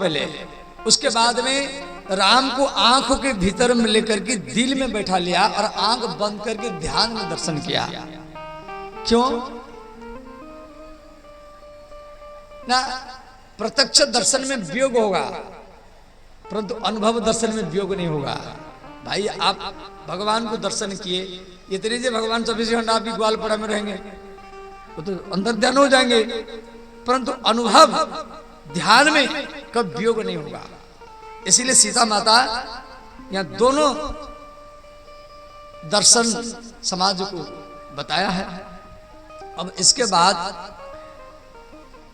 पहले। उसके बाद में राम को आंखों के भीतर में लेकर के दिल में बैठा लिया और आंख बंद करके ध्यान में दर्शन किया। क्यों ना? प्रत्यक्ष दर्शन में वियोग होगा, परंतु अनुभव दर्शन में वियोग नहीं होगा। भाई आप भगवान को दर्शन किए, इतने से भगवान 24 घंटा आपकी ग्वालपाड़ा में रहेंगे, वो तो अंदर ध्यान हो जाएंगे, परंतु अनुभव ध्यान में कब वियोग नहीं होगा। इसीलिए सीता माता यहाँ दोनों दर्शन समाज को बताया है। अब इसके बाद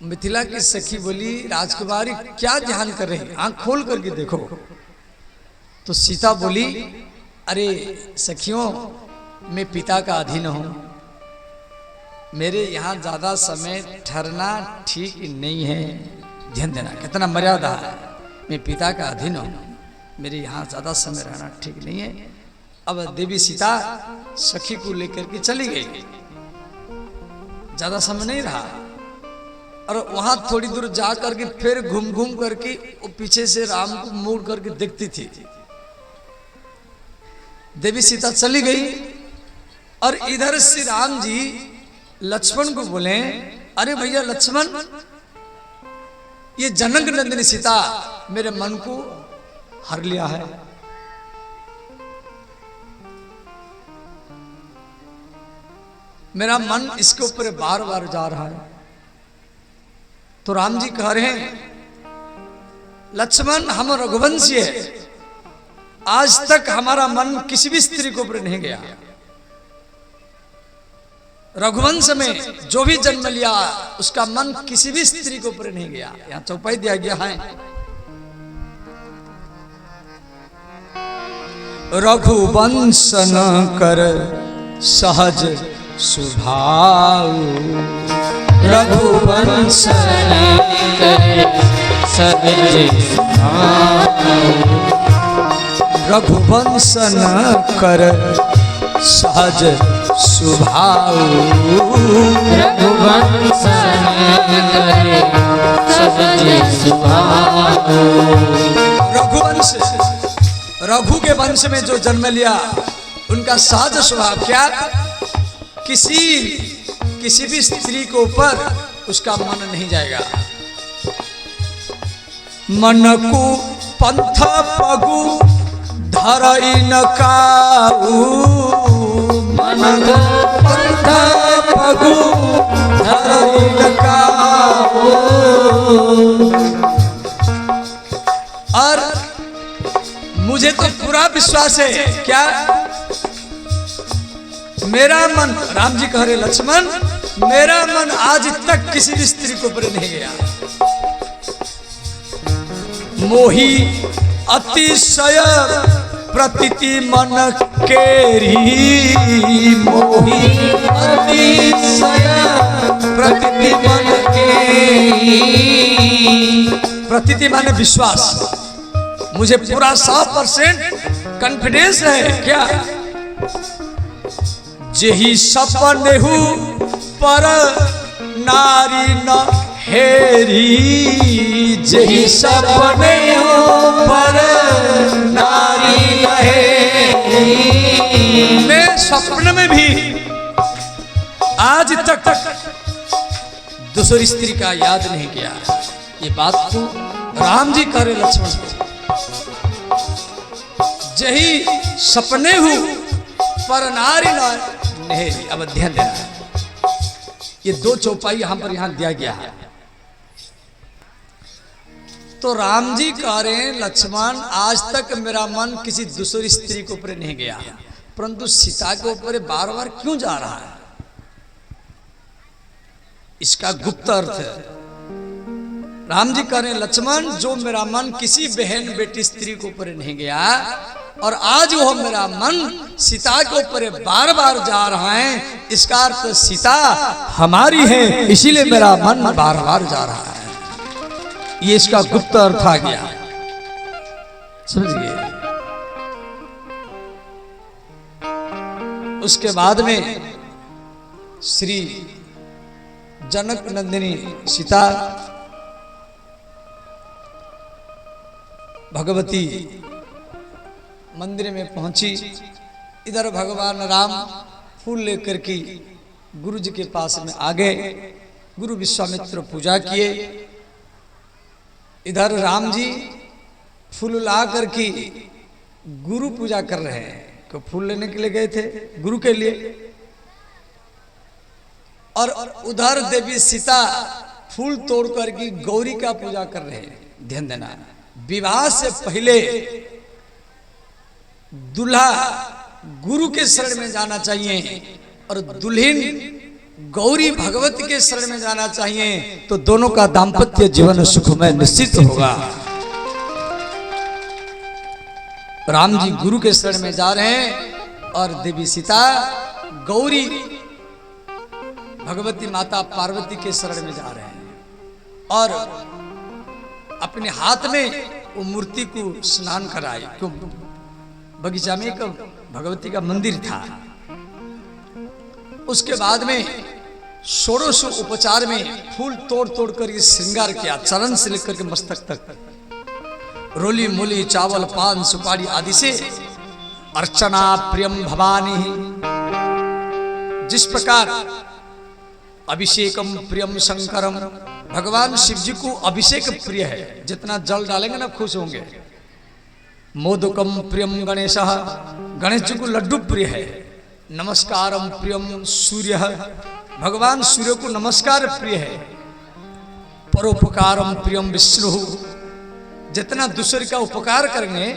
मिथिला की सखी बोली, राजकुमारी क्या ध्यान कर रही, आंख खोल करके देखो। तो सीता बोली, अरे सखियों, मैं पिता का अधीन हूं, मेरे यहाँ ज्यादा समय ठहरना ठीक नहीं है। ध्यान देना कितना मर्यादा है। मैं पिता का अधीन हूं, मेरे यहाँ ज्यादा समय रहना ठीक नहीं है। अब देवी सीता सखी को लेकर के चली गई, ज्यादा समय नहीं रहा, और वहां थोड़ी दूर जा करके फिर घूम घूम करके वो पीछे से राम को मोड़ करके देखती थी। देवी सीता चली गई और इधर श्री राम जी लक्ष्मण को बोले, अरे भैया लक्ष्मण, ये जनक नंदिनी सीता मेरे मन को हर लिया है। मेरा मन इसके ऊपर बार बार जा रहा है। तो राम जी कह रहे हैं, लक्ष्मण हम रघुवंशी है, आज तक हमारा मन किसी भी स्त्री के ऊपर नहीं गया। रघुवंश में जो भी जन्म लिया उसका मन किसी भी स्त्री के ऊपर नहीं गया। यहां चौपाई दिया गया है, रघुवंश न कर सहज स्वभाव, रघुवंश रघुवंश न कर सहज स्वभाव, रघुवंश रघुवंश, रघु के वंश में जो जन्म लिया उनका सहज स्वभाव क्या, किसी भी स्त्री के ऊपर उसका मन नहीं जाएगा। मन को पंथ पगु धरई न काऊ, मन को पंथ पगु धरई न काऊ। और मुझे तो पूरा विश्वास है, क्या मेरा मन, राम जी कह रहे लक्ष्मण, मेरा मन आज तक किसी भी स्त्री को ऊपर नहीं गया। मोही अतिशय प्रतीति मन केरी, मोही अतिशय प्रतीति मन केरी। प्रतीति माने विश्वास, मुझे पूरा 100% कॉन्फिडेंस है। क्या जेहि सपनेहु पर नारी न हेरी, जेहि सपनेहु पर नारी न हेरी। मैं सपने में भी आज तक दूसरी स्त्री का याद नहीं किया। ये बात तो राम जी कह रहे लक्ष्मण को, जेहि सपनेहु पर नारी न नहीं। अब ध्यान देना है, ये दो चौपाई यहां दिया गया है। तो राम जी कह रहे हैं लक्ष्मण, आज तक मेरा मन किसी दूसरी स्त्री के ऊपर नहीं गया, परंतु सीता के ऊपर बार बार क्यों जा रहा है? इसका गुप्त अर्थ है। राम जी कह रहे हैं लक्ष्मण, जो मेरा मन किसी बहन बेटी स्त्री के ऊपर नहीं गया, और आज वो मेरा मन सीता के ऊपर बार बार जा रहा है, इसका अर्थ सीता हमारी है, इसीलिए मेरा मन बार बार जा रहा है। ये इसका गुप्त अर्थ आ गया, समझिए। उसके बाद में श्री जनक नंदिनी सीता भगवती मंदिर में पहुंची। इधर भगवान राम फूल लेकर के गुरु जी के पास में आ गए। गुरु विश्वामित्र पूजा किए। इधर राम जी फूल ला करके गुरु पूजा कर रहे हैं। तो फूल लेने के लिए गए थे गुरु के लिए, और उधर देवी सीता फूल तोड़ करके गौरी का पूजा कर रहे हैं। ध्यान देना, विवाह से पहले दूल्हा गुरु के शरण में जाना चाहिए और दुल्हन गौरी भगवती के शरण में जाना चाहिए, तो दोनों का दाम्पत्य जीवन सुखमय निश्चित होगा। राम जी गुरु के शरण में जा रहे हैं और देवी सीता गौरी भगवती माता पार्वती के शरण में जा रहे हैं, और अपने हाथ में वो मूर्ति को स्नान कराए। क्यों? बगीचा में एक भगवती का मंदिर था। उसके बाद में षोडश उपचार में फूल तोड़ तोड़ कर ये श्रृंगार किया, चरण से लेकर के मस्तक तक। रोली मूली चावल पान सुपारी आदि से अर्चना प्रियम भवानी। जिस प्रकार अभिषेकम प्रियम शंकरम, भगवान शिव जी को अभिषेक प्रिय है, जितना जल डालेंगे ना खुश होंगे। मोदकम प्रियम गणेश, गणेश जी को लड्डू प्रिय है। नमस्कारम प्रियम सूर्य, भगवान सूर्य को नमस्कार प्रिय है। परोपकारम प्रियम विष्णु, जितना दूसरे का उपकार करेंगे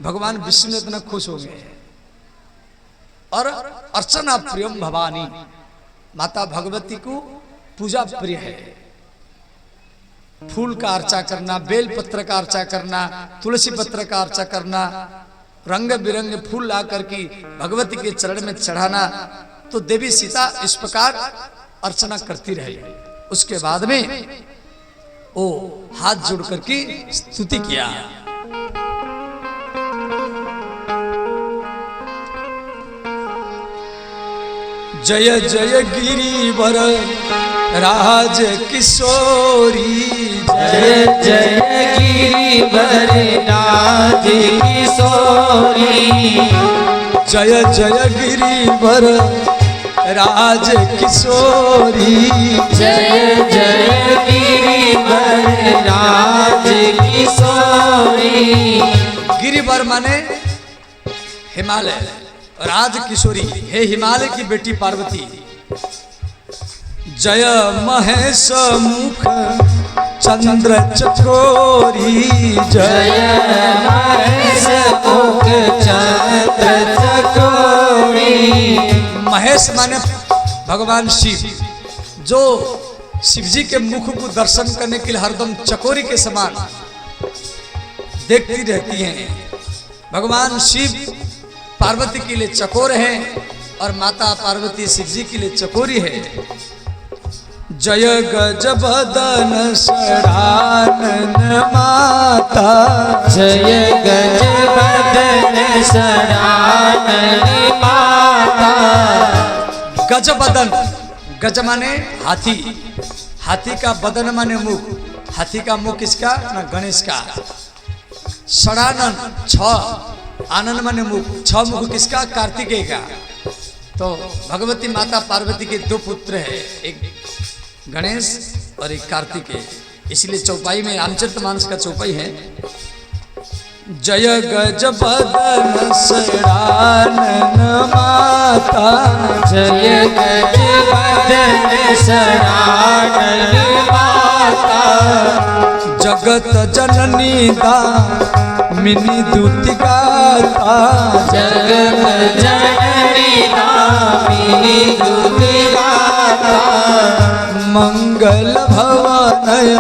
भगवान विष्णु इतना खुश होंगे। और अर्चना प्रियम भवानी, माता भगवती को पूजा प्रिय है। फूल का अर्चा करना, बेल पत्र का अर्चा करना, तुलसी पत्र का अर्चा करना, रंग बिरंगे फूल ला करके भगवती के चरण में चढ़ाना, तो देवी सीता इस प्रकार अर्चना करती रही। उसके बाद में वो हाथ जोड़ करके स्तुति किया। जय जय गिरिवर राज किशोरी, जय जय गिरिवर राज किशोरी, जय जय गिरिवर राज किशोरी, जय जय गिरिवर राज किशोरी। गिरिवर माने हिमालय, राज किशोरी हे हिमालय की बेटी पार्वती। जय महेश मुख चंद्र चकोरी, जय महेश मुख चंद्र चकोरी। महेश माने भगवान शिव, जो शिव जी के मुख को दर्शन करने के लिए हरदम चकोरी के समान देखती रहती हैं। भगवान शिव पार्वती के लिए चकोर हैं और माता पार्वती शिव जी के लिए चकोरी है। जय गजबदन शरानन माता, जय गजबदन शरानन माता। गजबदन, गज माने हाथी, हाथी का बदन माने मुख, हाथी का मुख किसका ना गणेश का। षडानन छह, आनंद माने मुख, छह मुख किसका कार्तिकेय का। तो भगवती माता पार्वती के दो पुत्र है, एक गणेश और एक कार्तिकेय, इसलिए चौपाई में रामचरितमानस का चौपाई है। जय गजबदन शरानन माता, जय गजबदन शरानन माता। जगत जननी दामिनी दूति गाता, जगत जननी दामिनी दूति गाता। मंगल भवनय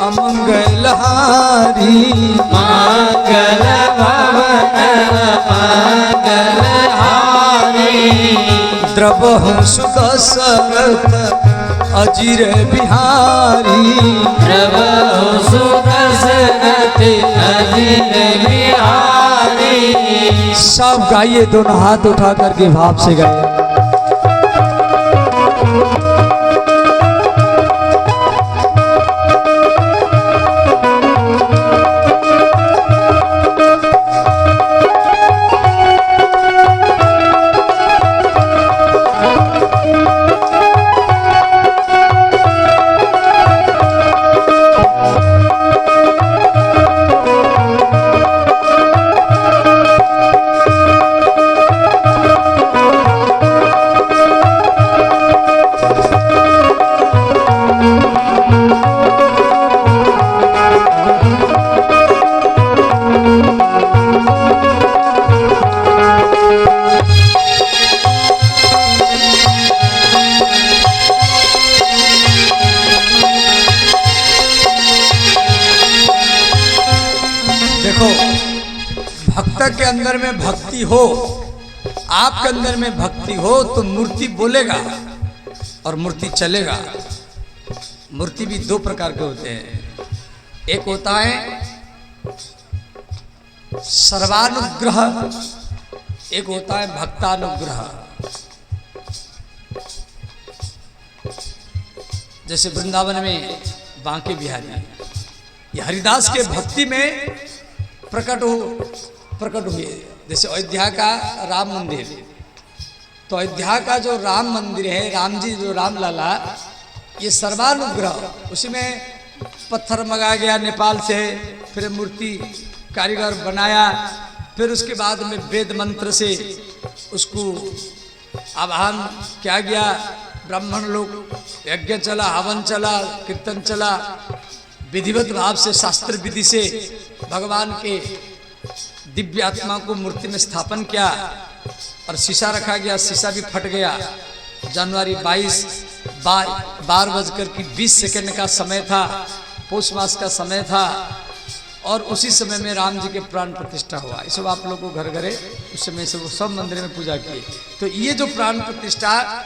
अमंगल हारी, मंगल भवन मंगल हारी। द्रवहु सुदशरथ अजिर बिहारी, द्रवहु सुदशरथ अजिर बिहारी। सब गाइए, दोनों हाथ उठा करके भाव से गाइए। देखो, भक्त के अंदर में भक्ति हो, आपके अंदर में भक्ति हो तो मूर्ति बोलेगा और मूर्ति चलेगा। मूर्ति भी दो प्रकार के होते हैं। एक होता है सर्वानुग्रह, एक होता है भक्तानुग्रह। जैसे वृंदावन में बांके बिहारी, ये हरिदास के भक्ति में प्रकट हुए। जैसे अयोध्या का राम मंदिर, तो अयोध्या का जो राम मंदिर है, राम जी जो राम लाला, ये सर्वानुग्रह। उसमें पत्थर मंगाया गया नेपाल से, फिर मूर्ति कारीगर बनाया, फिर उसके बाद में वेद मंत्र से उसको आवाहन किया गया। ब्राह्मण लोग यज्ञ चला, हवन चला, कीर्तन चला, विधिवत भाव से शास्त्र विधि से भगवान के दिव्य आत्मा को मूर्ति में स्थापन किया और शीशा रखा गया। शीशा भी फट गया। जनवरी 22 12:20 का समय था, पौष मास का समय था, और उसी समय में राम जी के प्राण प्रतिष्ठा हुआ। ये सब आप लोग को घर घरे उस समय से वो सब मंदिर में पूजा किए। तो ये जो प्राण प्रतिष्ठा,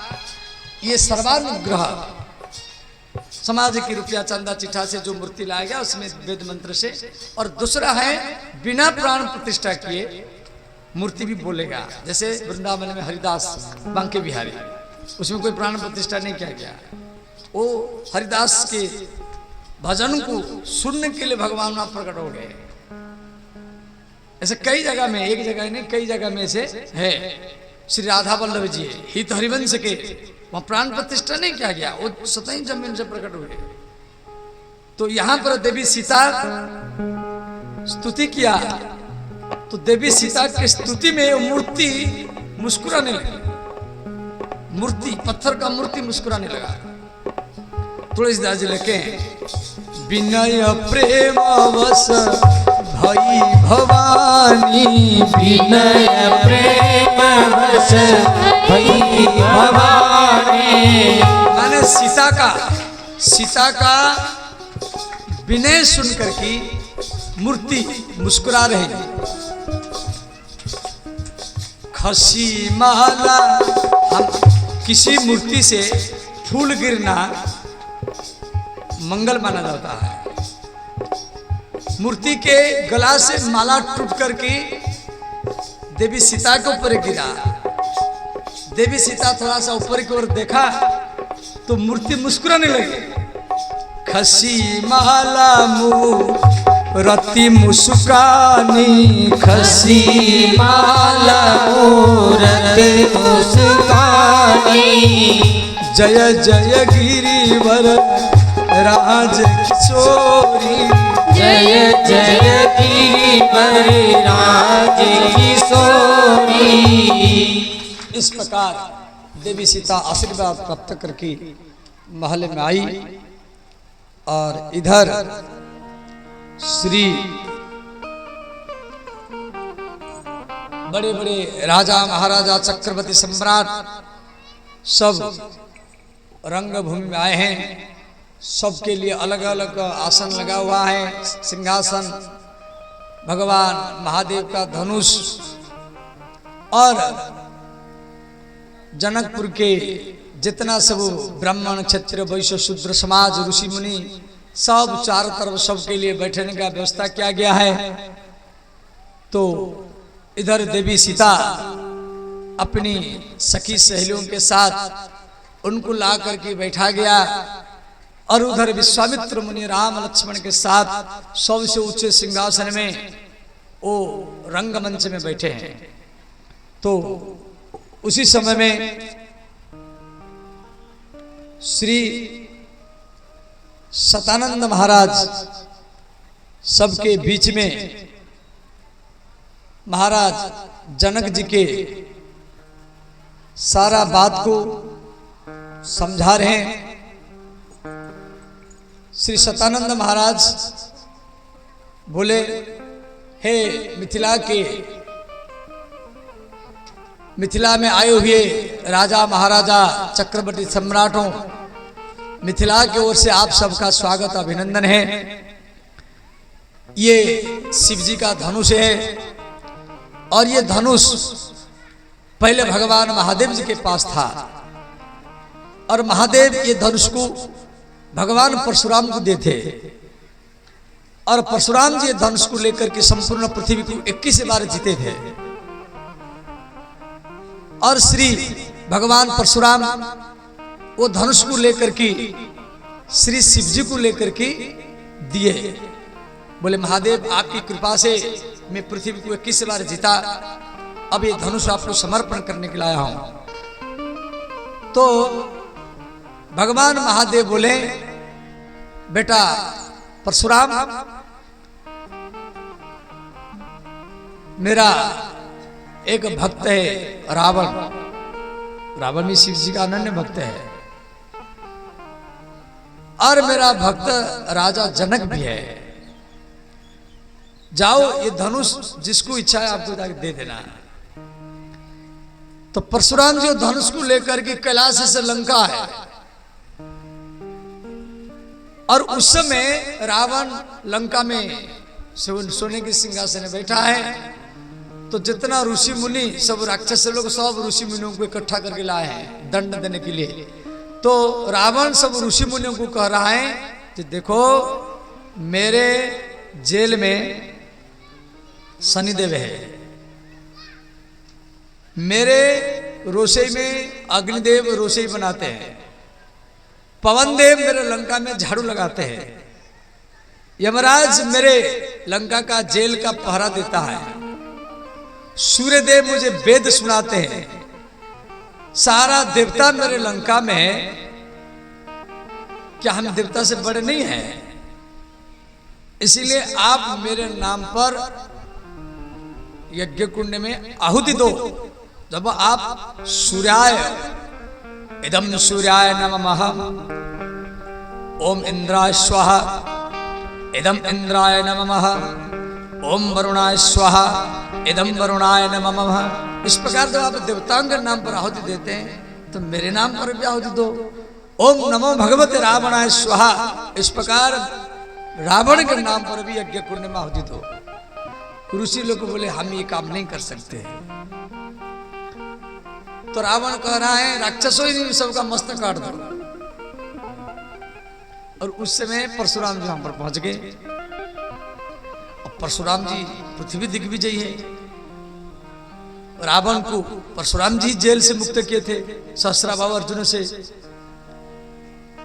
ये सर्वानुग्रह, समाज की रुपया चंदा चिट्ठा से जो मूर्ति लाया गया उसमें वेद मंत्र से। और दूसरा है बिना प्राण प्रतिष्ठा किए मूर्ति भी बोलेगा। जैसे वृंदावन में हरिदास बांके बिहारी, उसमें कोई प्राण प्रतिष्ठा नहीं किया गया। वो हरिदास के भजन को सुनने के लिए भगवान वहां प्रकट हो गए। ऐसे कई जगह में, एक जगह नहीं कई जगह में से है। श्री राधा वल्लभ जी हित हरिवंश के वहां प्राण प्रतिष्ठा नहीं किया गया, वो सतही जमीन से प्रकट हुए। तो यहां पर देवी सीता स्तुति किया, तो देवी सीता की स्तुति में मूर्ति मुस्कुराने लगी। मूर्ति, पत्थर का मूर्ति मुस्कुराने लगा। तुलसीदास जी लिखे, विनय प्रेम वश भई भवानी, विनय प्रेम वश भई भवानी। मैंने सीता का विनय सुनकर की मूर्ति मुस्कुरा रही। खसी माला, हम किसी मूर्ति से फूल गिरना मंगल माना जाता है। मूर्ति के गला से माला टूट करके देवी सीता के ऊपर गिरा। देवी सीता थोड़ा सा ऊपर की ओर देखा तो मूर्ति मुस्कुराने लगी। खसी माला मूरति मुस्कानी, खसी माला मूरति मुस्कानी। जय जय गिरिवर राज किशोरी, जय जय गिरिवर राज किशोरी। इस प्रकार देवी सीता आशीर्वाद प्राप्त करके महल में आई। और इधर श्री बड़े बड़े राजा महाराजा चक्रवर्ती सम्राट सब रंगभूमि में आए हैं। सबके लिए अलग अलग आसन लगा हुआ है, सिंहासन, भगवान महादेव का धनुष। और जनकपुर के जितना सब ब्राह्मण क्षत्रिय वैश्य शूद्र समाज ऋषि मुनि सब चारों तरफ सबके लिए बैठने का व्यवस्था किया गया है। तो इधर देवी सीता अपनी सखी सहेलियों के साथ उनको ला करके बैठा गया। और उधर विश्वामित्र मुनि राम लक्ष्मण के साथ सबसे ऊंचे सिंहासन में वो रंगमंच में बैठे हैं। तो उसी समय में श्री सतानंद महाराज सबके बीच में महाराज जनक जी के सारा बात को समझा रहे हैं। श्री सतानंद महाराज बोले, हे मिथिला में आए हुए राजा महाराजा चक्रवर्ती सम्राटों, मिथिला की ओर से आप सबका स्वागत अभिनंदन है। ये शिव जी का धनुष है और ये धनुष पहले भगवान महादेव जी के पास था और महादेव ये धनुष को भगवान परशुराम को देते और परशुराम जी धनुष को लेकर के संपूर्ण पृथ्वी को 21 बार जीते थे और श्री भगवान परशुराम वो धनुष को लेकर के श्री शिव जी को लेकर के दिए। बोले महादेव आपकी कृपा से मैं पृथ्वी को 21 बार जीता, अब ये धनुष आपको समर्पण करने के लिए आया हूं। तो भगवान महादेव बोले बेटा परशुराम, मेरा एक भक्त है रावण, रावण भी शिव जी का अनन्य भक्त है और मेरा भक्त राजा जनक भी है। जाओ ये धनुष जिसको इच्छा है आपको जाके दे देना। तो परशुराम जी धनुष को लेकर के कैलाश से लंका है और उस समय रावण लंका में सोने के सिंहासन में बैठा है। तो जितना ऋषि मुनि सब राक्षस लोग सब ऋषि मुनियों को इकट्ठा करके लाए हैं दंड देने के लिए। तो रावण सब ऋषि मुनियों को कह रहा है कि देखो मेरे जेल में शनिदेव है, मेरे रोशई में अग्निदेव रोशई बनाते हैं, पवन देव मेरे लंका में झाड़ू लगाते हैं, यमराज मेरे लंका का जेल का पहरा देता है, सूर्य देव मुझे वेद सुनाते हैं, सारा देवता मेरे लंका में। क्या हम देवता से बड़े नहीं हैं? इसीलिए आप मेरे नाम पर यज्ञ कुंड में आहुति दो। जब आप सूर्याय इदम सूर्याय नमः, ओम इंद्राय स्वाहा इदम इंद्राय नमः, ओम वरुणाय स्वाहा इदम वरुणाय नमः। इस प्रकार जब आप देवताओं के नाम पर आहुति देते हैं तो मेरे नाम पर भी आहुति दो। ओम नमो भगवते रावणाय स्वाहा, इस प्रकार रावण के नाम पर भी यज्ञ कुंड में आहुति दो। ऋषि लोग बोले हम ये काम नहीं कर सकते। तो रावण कह रहा है राक्षसों ही सबका मस्तक काट दो। और उस समय परशुराम जी वहां पर पहुंच गए। परशुराम जी पृथ्वी दिग्विजयी है। रावण को परशुराम जी जेल से मुक्त किए थे सहस्राभाव अर्जुन से।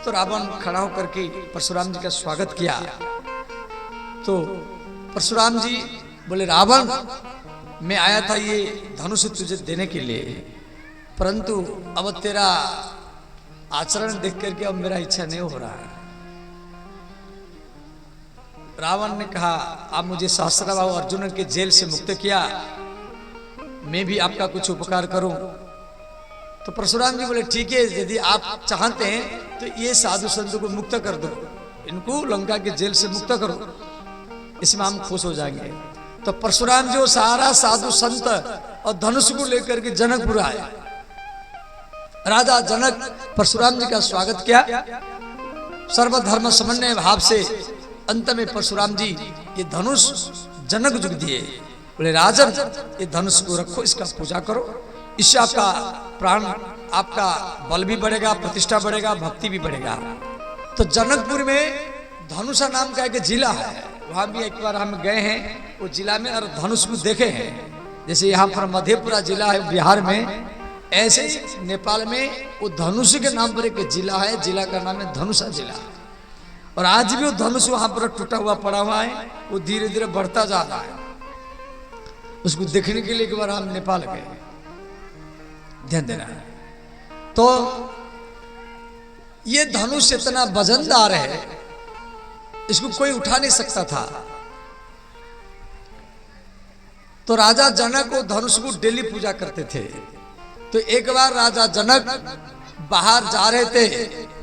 तो रावण खड़ा होकर के परशुराम जी का स्वागत किया। तो परशुराम जी बोले रावण मैं आया था ये धनुष तुझे देने के लिए, परंतु अब तेरा आचरण देख करके अब मेरा इच्छा नहीं हो रहा है। रावण ने कहा आप मुझे सहस्राभाव अर्जुन के जेल से मुक्त किया, मैं भी आपका कुछ उपकार करूं। तो परशुराम जी बोले ठीक है, यदि आप चाहते हैं तो ये साधु संतों को मुक्त कर दो, इनको लंका के जेल से मुक्त करो, इसमें हम खुश हो जाएंगे। तो परशुराम जो सारा साधु संत और धनुष को लेकर के जनकपुर आए। राजा जनक परशुराम जी का स्वागत किया सर्वधर्म समन्वय भाव से। अंत में परशुराम जी ये धनुष जनक जुग दिए। बोले राजन ये धनुष को रखो, इसका पूजा करो, इससे आपका प्राण आपका बल भी बढ़ेगा, प्रतिष्ठा बढ़ेगा, भक्ति भी बढ़ेगा। तो जनकपुर में धनुषा नाम का एक जिला है, वहां भी एक बार हम गए हैं वो जिला में और धनुष को देखे हैं। जैसे यहाँ पर मधेपुरा जिला है बिहार में, ऐसे नेपाल में वो धनुष के नाम पर एक जिला है, जिला का नाम है धनुषा जिला। और आज भी वो धनुष वहां पर टूटा हुआ पड़ा हुआ है, वो धीरे धीरे बढ़ता जा रहा है। उसको देखने के लिए एक बार हम नेपाल गए, ध्यान देना है। तो ये धनुष इतना वजनदार है, इसको कोई उठा नहीं सकता था। तो राजा जनक वो धनुष को डेली पूजा करते थे। तो एक बार राजा जनक बाहर जा रहे थे,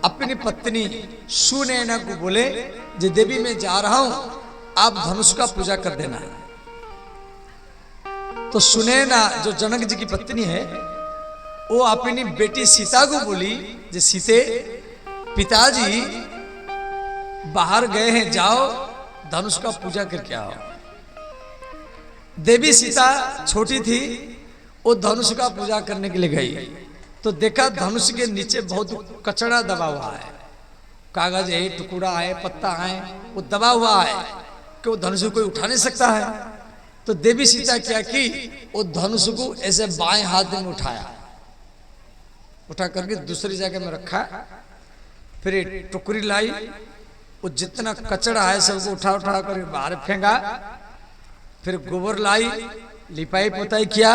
अपनी पत्नी सुनैना को बोले जे देवी मैं जा रहा हूं, आप धनुष का पूजा कर देना। तो सुनैना जो जनक जी की पत्नी है वो अपनी बेटी सीता को बोली जे सीते पिताजी बाहर गए हैं, जाओ धनुष का पूजा करके आओ। देवी सीता छोटी थी, वो धनुष का पूजा करने के लिए गई तो देखा धनुष के नीचे बहुत कचरा दबा हुआ है, कागज है, टुकड़ा है, पत्ता है, वो दबा हुआ है कि वो धनुष को कोई उठा नहीं सकता है। तो देवी सीता क्या की, वो धनुष को ऐसे बाएं हाथ में उठाया, उठा करके दूसरी जगह में रखा, फिर एक टुकड़ी लाई, वो जितना कचरा है सबको उठा उठा कर बाहर फेंका, फिर गोबर लाई, लिपाई पोताई किया,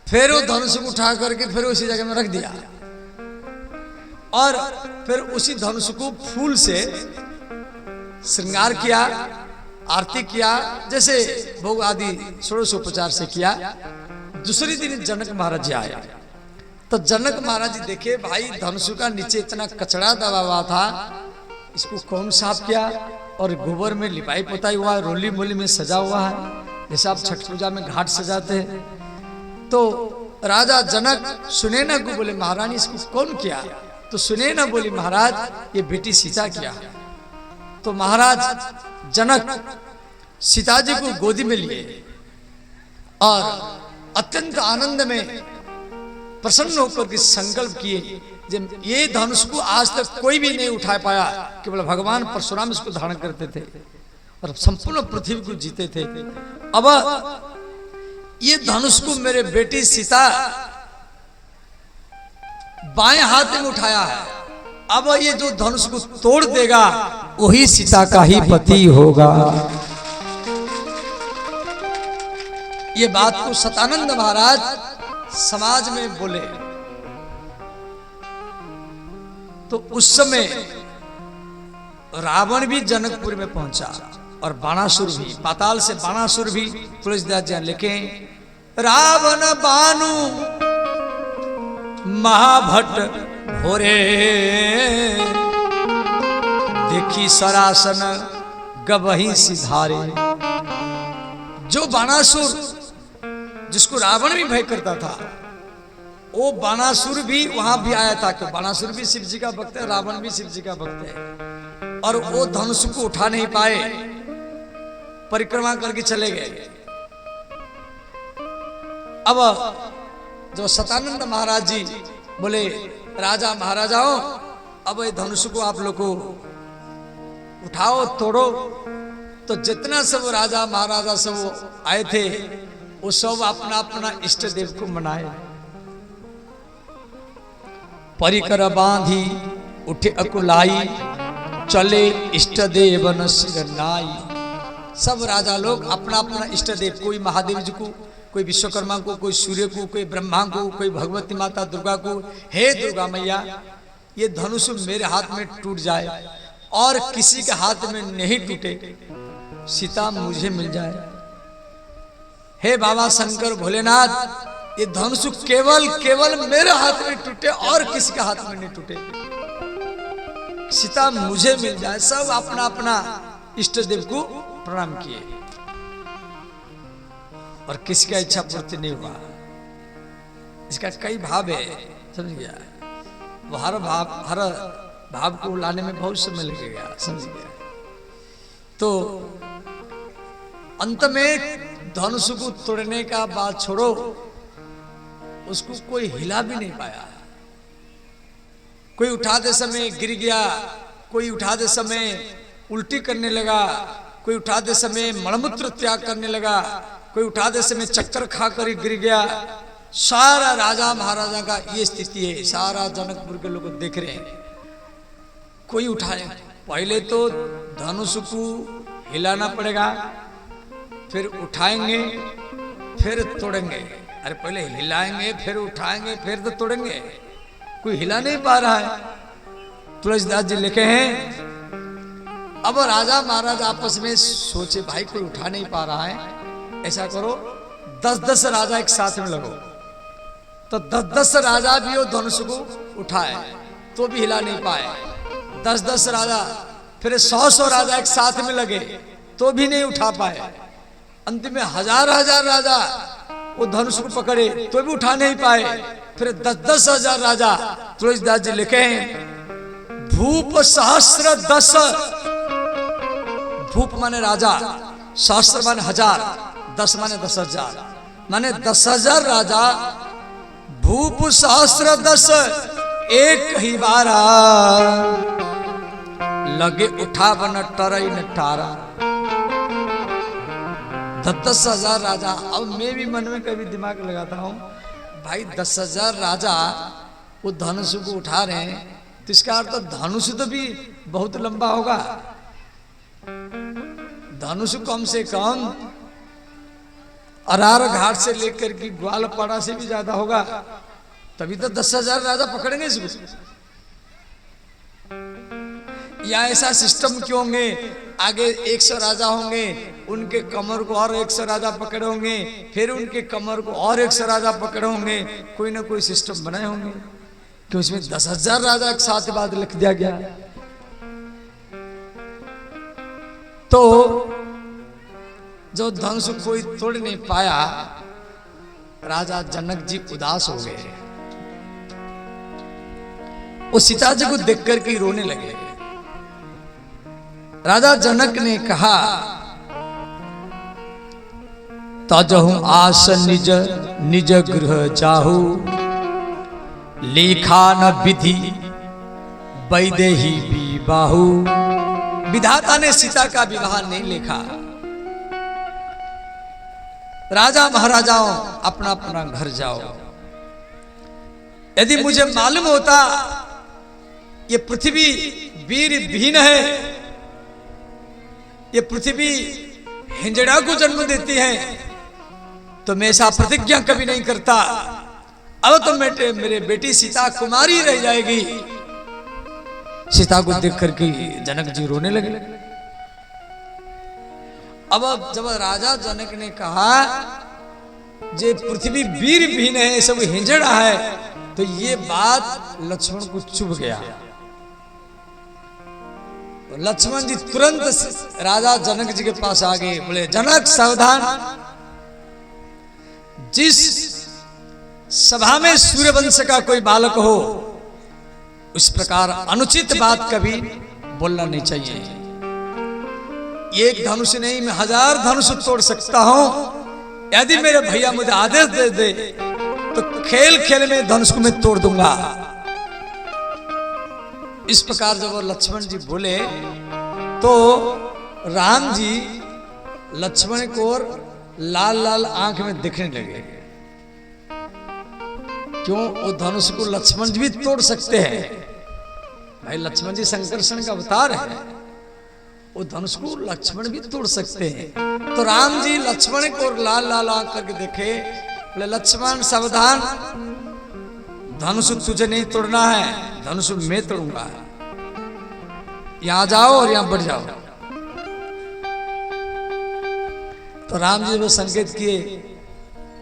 फिर वो धनुष को उठा करके फिर उसी जगह में रख दिया और फिर उसी धनुष को फूल से श्रृंगार किया, आरती किया, जैसे भोग आदि षोडशोपचार से किया। दूसरी दिन जनक महाराज जी आए तो जनक महाराज जी देखे भाई धनुष का नीचे इतना कचरा दबा हुआ था, इसको कौन साफ किया और गोबर में लिपाई पोताई हुआ, रोली मोली में सजा हुआ है, जैसे आप छठ पूजा में घाट सजाते हैं। तो राजा जनक सुने ना को बोले महारानी इसको कौन किया, तो सुने ना बोली महाराज ये बेटी सीता किया। तो महाराज जनक सीता जी को गोदी में लिए और अत्यंत आनंद में प्रसन्न होकर के संकल्प किए, जब ये धनुष को आज तक कोई भी नहीं उठा पाया, केवल भगवान परशुराम इसको धारण करते थे और संपूर्ण पृथ्वी को जीते थे। अब ये धनुष को मेरे बेटी सीता बाएं हाथ में उठाया है, अब ये जो धनुष को तोड़ देगा वही सीता का ही पति होगा। ये बात को सतानंद महाराज समाज में बोले तो उस समय रावण भी जनकपुर में पहुंचा और बाणासुर भी, पाताल से बाणासुर भी। तुलसीदास जी लिखे रावण बानु महाभट्ट भोरे, देखी सरासन गवही सिधारे। जो बाणासुर जिसको रावण भी भय करता था, वो बाणासुर भी वहां भी आया था, कि बाणासुर भी शिव जी का भक्त है, रावण भी शिव जी का भक्त है, और वो धनुष को उठा नहीं पाए, परिक्रमा करके चले गए। अब जो सतानंद महाराज जी बोले राजा महाराजाओं अब ये धनुष को आप लोग को उठाओ तोड़ो। तो जितना सब राजा महाराजा सब आए थे वो सब अपना अपना इष्ट देव को मनाए, परिकर बांधी उठे अकुलाई, चले इष्ट देव न सिर नाई। सब राजा लोग अपना अपना इष्ट देव, कोई महादेव जी को, कोई विश्वकर्मा को, कोई सूर्य को, कोई ब्रह्मा को, कोई भगवती माता दुर्गा को, हे दुर्गा मैया ये धनुष मेरे हाथ में टूट जाए और किसी के हाथ में नहीं टूटे, सीता मुझे मिल जाए। हे बाबा शंकर भोलेनाथ ये धनुष केवल केवल मेरे हाथ में टूटे और किसी के हाथ में नहीं टूटे, सीता मुझे मिल जाए। सब अपना अपना इष्ट देव को प्रणाम किए और किसी का इच्छा पूर्ति नहीं हुआ। इसका कई भाव है, समझ गया, वो हर भाव को लाने में बहुत समय लगेगा, समझ गया। तो अंत में धनुष को तोड़ने का बात छोड़ो, उसको कोई हिला भी नहीं पाया। कोई उठाते समय गिर गया, कोई उठाते समय उल्टी करने लगा, कोई उठाते समय मलमूत्र त्याग करने लगा, कोई उठाते समय चक्कर खाकर गिर गया। सारा राजा महाराजा का ये स्थिति है, सारा जनकपुर के लोग देख रहे हैं, कोई उठाए। पहले तो धनुष को हिलाना पड़ेगा, फिर उठाएंगे, फिर तोड़ेंगे। अरे पहले हिलाएंगे, फिर उठाएंगे, फिर तो तोड़ेंगे। कोई हिला नहीं पा रहा है। तुलसीदास जी लिखे हैं अब राजा महाराज आपस में सोचे भाई कोई उठा नहीं पा रहा है, ऐसा करो 10-10 राजा एक साथ में लगो। तो 10-10 राजा भी वो धनुष को उठाए तो भी हिला नहीं पाए। 10-10 राजा, फिर 100-100 राजा एक साथ में लगे तो भी नहीं उठा पाए। अंतिम में 1000-1000 राजा वो धनुष को पकड़े तो भी उठा नहीं पाए। फिर 10-10 हजार राजा। तुलसीदास जी लिखे हैं भूप सहस्र 10 भूप माने राजा, सहस्त्र माने हजार, 10 माने 10,000, माने 10,000 राजा, भूप सहस्त्र 10 एक ही बारा, लगे उठा बन टरई न टारा। 10,000 राजा। अब मैं भी मन में कभी दिमाग लगाता हूँ, भाई 10,000 राजा वो धनुष को उठा रहे हैं, तो इसका अर्थ धनुष तो भी बहुत लंबा होगा। धनुष कम से कम अरार घाट से लेकर के ग्वालपाड़ा से भी ज्यादा होगा, तभी तो 10,000 राजा पकड़ेंगे इसको। या ऐसा सिस्टम क्यों होंगे, आगे 100 राजा होंगे, उनके कमर को और 100 राजा पकड़े होंगे, फिर उनके कमर को और 100 राजा पकड़े होंगे, कोई ना कोई सिस्टम बनाए होंगे, क्यों इसमें 10,000 राजा एक साथ बाद लिख दिया गया। तो जो धनुष कोई तोड़ नहीं पाया, राजा जनक जी उदास हो गए। वो सीता जी को देख करके रोने लगे। राजा जनक ने कहा, तजहु आस निज निज गृह जाहु, लेखा न विधि वैदेही विवाहु। विधाता ने सीता का विवाह नहीं लिखा। राजा महाराजाओं अपना अपना घर जाओ। यदि मुझे मालूम होता ये पृथ्वी वीर विहीन है, ये पृथ्वी हिंजड़ा को जन्म देती है, तो मैं ऐसा प्रतिज्ञा कभी नहीं करता। अब तो मेरे बेटी सीता कुमारी रह जाएगी। सीता को देख करके जनक जी रोने लगे। अब जब राजा जनक ने कहा जे पृथ्वी वीर विहीन है, सब हिंजड़ा है, तो ये बात लक्ष्मण को चुभ गया। लक्ष्मण जी तुरंत राजा जनक जी के पास आ गए, बोले जनक सावधान, जिस सभा में सूर्यवंश का कोई बालक हो, उस प्रकार अनुचित बात कभी बोलना नहीं चाहिए। एक धनुष नहीं, मैं 1000 धनुष तोड़ सकता हूं। यदि मेरे भैया मुझे आदेश दे दे तो खेल खेल में धनुष को मैं तोड़ दूंगा। इस प्रकार जब लक्ष्मण जी बोले तो राम जी लक्ष्मण को लाल लाल आंख में दिखने लगे। क्यों? वो धनुष को लक्ष्मण जी भी तोड़ सकते हैं। भाई लक्ष्मण जी संकर्षण का अवतार है, वो धनुष को लक्ष्मण भी तोड़ सकते हैं। तो राम जी लक्ष्मण को लाल लाल आंख करके देखे, बोले लक्ष्मण सावधान, धनुष तुझे नहीं तोड़ना है, धनुष मैं तोड़ूंगा। यहां जाओ और यहां बढ़ जाओ। तो राम जी वो संकेत किए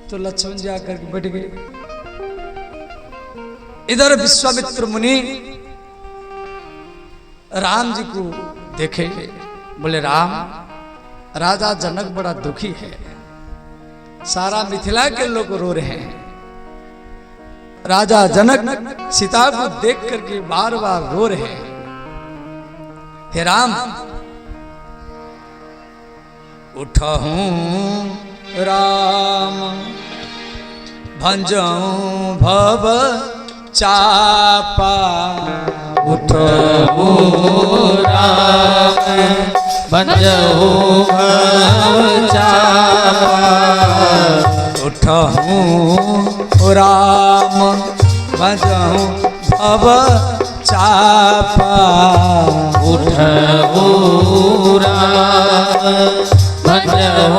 तो लक्ष्मण जी आकर के बैठ गए। इधर विश्वामित्र मुनि राम जी को देखे, बोले राम, राजा जनक बड़ा दुखी है, सारा मिथिला के लोग रो रहे हैं। राजा जनक सीता को देख करके बार बार रो रहे हैं। हे राम, उठहूं राम भंजऊं भव चापा, उठहूं राम भंजऊं भव चापा, उठहूं राम भंजऊं भव चापा, उठहूं राम भंजऊं